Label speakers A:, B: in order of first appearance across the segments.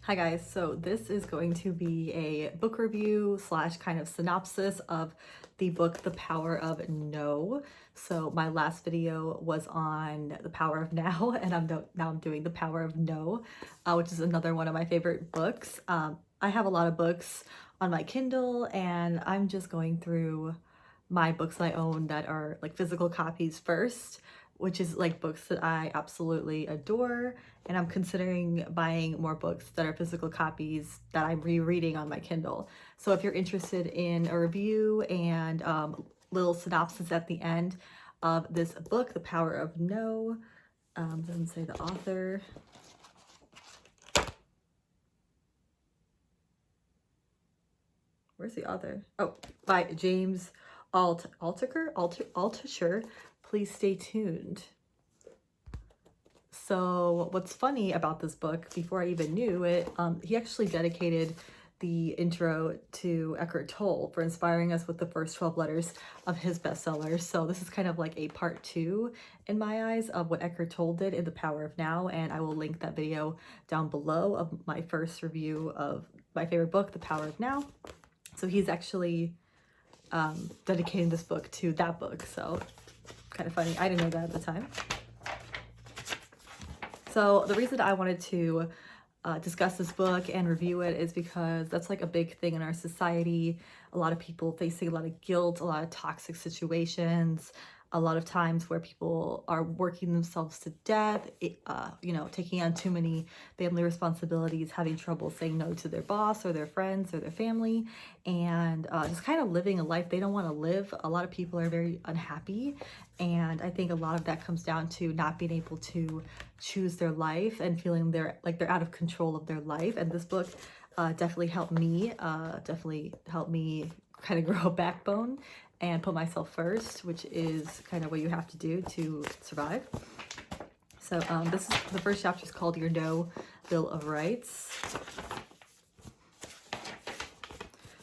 A: Hi guys, so this is going to be a book review slash kind of synopsis of the book The Power of No. So my last video was on The Power of Now, and now I'm doing The Power of No, which is another one of my favorite books. I have a lot of books on my Kindle, and I'm just going through my books I own that are like physical copies first, which is like books that I absolutely adore, and I'm considering buying more books that are physical copies that I'm rereading on my Kindle. So if you're interested in a review and little synopsis at the end of this book, The Power of No, doesn't say the author. Where's the author? Oh, by James Altucher. Please stay tuned. So what's funny about this book, before I even knew it, he actually dedicated the intro to Eckhart Tolle for inspiring us with the first 12 letters of his bestsellers. So this is kind of like a part 2 in my eyes of what Eckhart Tolle did in The Power of Now, and I will link that video down below of my first review of my favorite book, The Power of Now. So he's actually dedicating this book to that book, so kind of funny. I didn't know that at the time. So the reason I wanted to discuss this book and review it is because that's like a big thing in our society. A lot of people facing a lot of guilt, a lot of toxic situations, a lot of times where people are working themselves to death, taking on too many family responsibilities, having trouble saying no to their boss or their friends or their family, and just kind of living a life they don't want to live. A lot of people are very unhappy, and I think a lot of that comes down to not being able to choose their life and feeling they're out of control of their life. And this book definitely helped me kind of grow a backbone and put myself first, which is kind of what you have to do to survive. So this is the first chapter is called Your No Bill of Rights.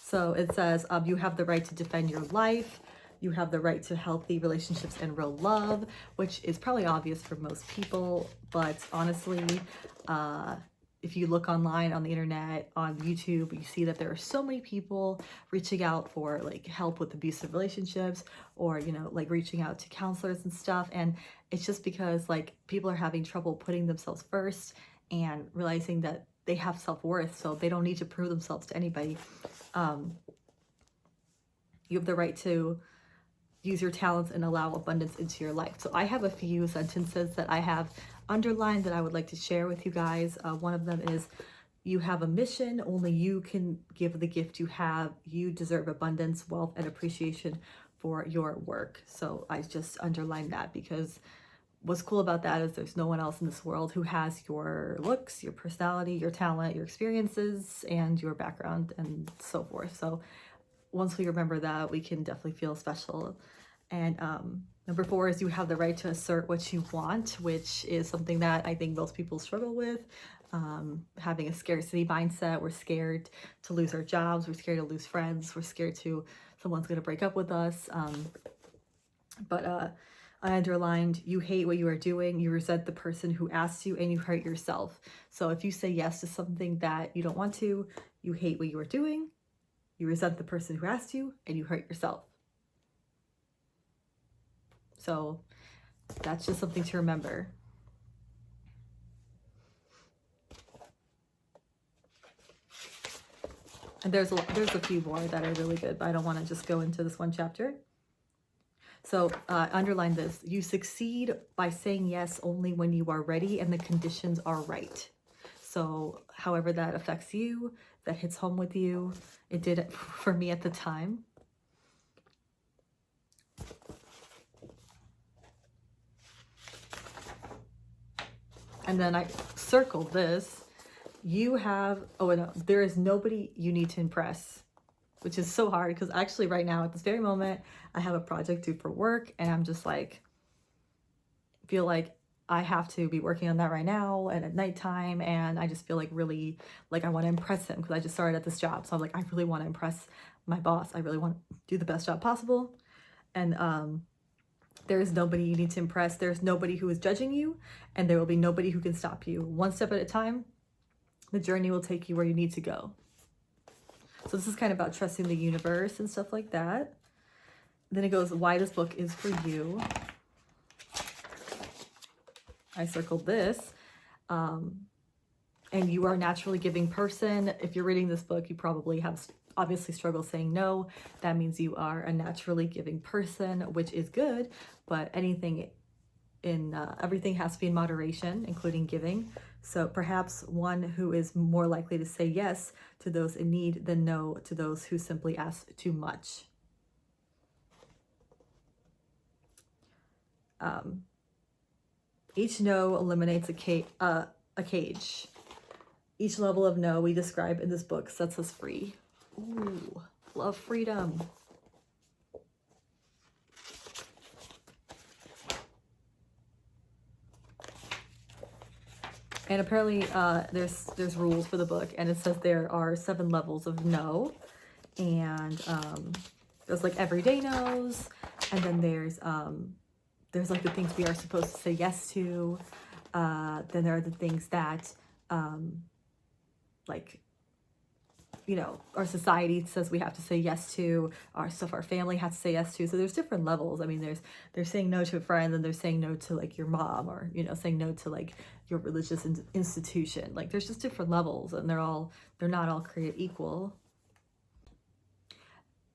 A: So it says, you have the right to defend your life. You have the right to healthy relationships and real love, which is probably obvious for most people, but honestly, if you look online on the internet, on YouTube, you see that there are so many people reaching out for like help with abusive relationships, or like reaching out to counselors and stuff. And it's just because like people are having trouble putting themselves first and realizing that they have self-worth, so they don't need to prove themselves to anybody. You have the right to use your talents and allow abundance into your life. So I have a few sentences that I have underlined that I would like to share with you guys. One of them is, you have a mission. Only you can give the gift you have. You deserve abundance, wealth, and appreciation for your work. So I just underlined that because what's cool about that is there's no one else in this world who has your looks, your personality, your talent, your experiences, and your background, and so forth. So once we remember that, we can definitely feel special. And number 4 is, you have the right to assert what you want, which is something that I think most people struggle with. Having a scarcity mindset. We're scared to lose our jobs. We're scared to lose friends. We're scared someone's going to break up with us. But I underlined, you hate what you are doing, you resent the person who asked you, and you hurt yourself. So if you say yes to something that you don't want to, you hate what you are doing, you resent the person who asked you, and you hurt yourself. So that's just something to remember. And there's a few more that are really good, but I don't want to just go into this one chapter. So underline this. You succeed by saying yes only when you are ready and the conditions are right. So however that affects you, that hits home with you, it did for me at the time. And then I circled this. You have, oh no, there is nobody you need to impress, which is so hard because actually right now at this very moment, I have a project due for work, and I'm just like, feel like I have to be working on that right now and at nighttime, and I just feel like really like I want to impress him because I just started at this job. So I'm like, I really want to impress my boss. I really want to do the best job possible. And there is nobody you need to impress. There's nobody who is judging you, and there will be nobody who can stop you. One step at a time. The journey will take you where you need to go. So this is kind of about trusting the universe and stuff like that. Then it goes, why this book is for you. I circled this. And you are a naturally giving person. If you're reading this book, you probably have obviously struggled saying no. That means you are a naturally giving person, which is good, but anything in everything has to be in moderation, including giving. So perhaps one who is more likely to say yes to those in need than no to those who simply ask too much. Each no eliminates a cage. Each level of no we describe in this book sets us free. Ooh, love freedom. And apparently there's rules for the book, and it says there are 7 levels of no. And there's like everyday no's, and then there's like the things we are supposed to say yes to. Then there are the things that like, you know, our society says we have to say yes to, our family has to say yes to. So there's different levels. I mean, there's saying no to a friend, and they're saying no to like your mom, or, you know, saying no to like your religious institution. Like there's just different levels, and they're not all created equal.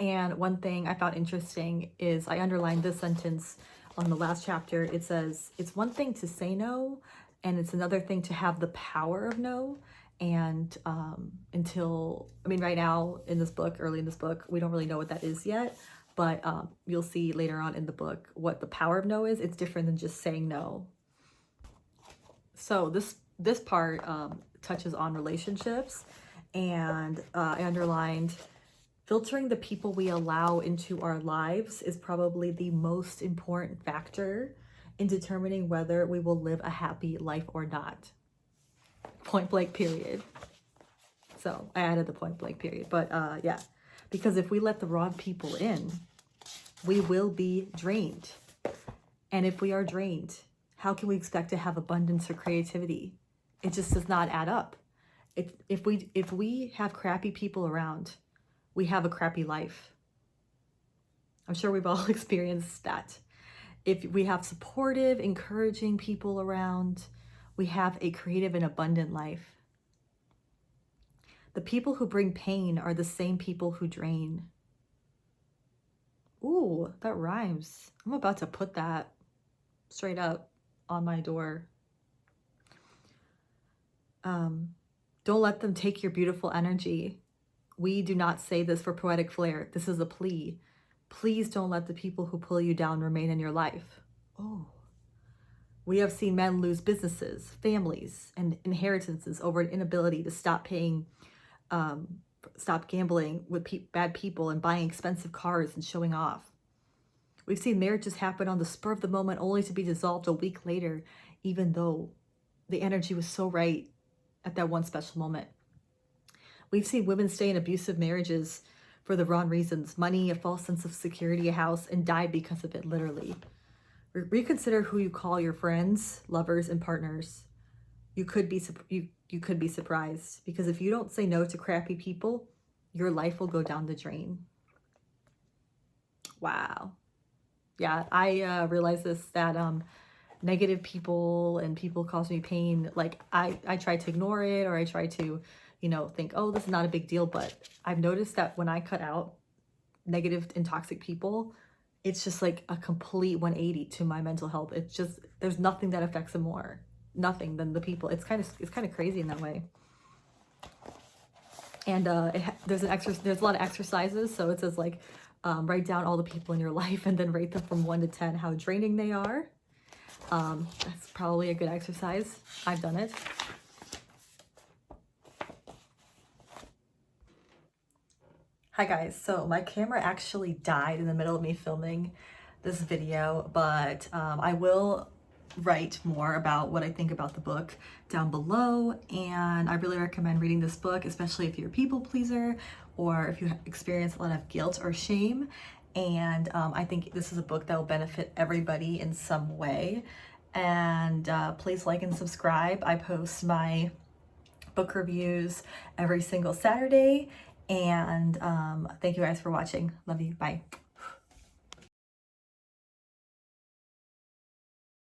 A: And one thing I found interesting is I underlined this sentence on the last chapter. It says, it's one thing to say no, and it's another thing to have the power of no. And right now in this book, early in this book, we don't really know what that is yet, but you'll see later on in the book what the power of no is. It's different than just saying no. So this part touches on relationships, and I underlined, filtering the people we allow into our lives is probably the most important factor in determining whether we will live a happy life or not. Point blank period. So I added the point blank period, but yeah, because if we let the wrong people in, we will be drained. And if we are drained, how can we expect to have abundance or creativity? It just does not add up. If we have crappy people around, we have a crappy life. I'm sure we've all experienced that. If we have supportive, encouraging people around, we have a creative and abundant life. The people who bring pain are the same people who drain. Ooh, that rhymes. I'm about to put that straight up on my door. Don't let them take your beautiful energy. We do not say this for poetic flair. This is a plea. Please don't let the people who pull you down remain in your life. Oh. We have seen men lose businesses, families, and inheritances over an inability to stop gambling with bad people and buying expensive cars and showing off. We've seen marriages happen on the spur of the moment only to be dissolved a week later, even though the energy was so right at that one special moment. We've seen women stay in abusive marriages for the wrong reasons: money, a false sense of security, a house, and die because of it, literally. Reconsider who you call your friends, lovers, and partners. You could be surprised, because if you don't say no to crappy people, your life will go down the drain. Wow. Yeah, I realized this, that negative people and people cause me pain. Like I try to ignore it, or I try to, you know, think, oh, this is not a big deal. But I've noticed that when I cut out negative and toxic people, it's just like a complete 180 to my mental health. It's just, there's nothing that affects them more, nothing, than the people. It's kind of crazy in that way. And there's a lot of exercises. So it says like, write down all the people in your life and then rate them from 1 to 10 how draining they are. That's probably a good exercise. I've done it. Hi guys, so my camera actually died in the middle of me filming this video, but I will write more about what I think about the book down below, and I really recommend reading this book, especially if you're a people pleaser or if you experience a lot of guilt or shame. And I think this is a book that will benefit everybody in some way. And please like and subscribe. I post my book reviews every single Saturday. And thank you guys for watching. Love you. Bye.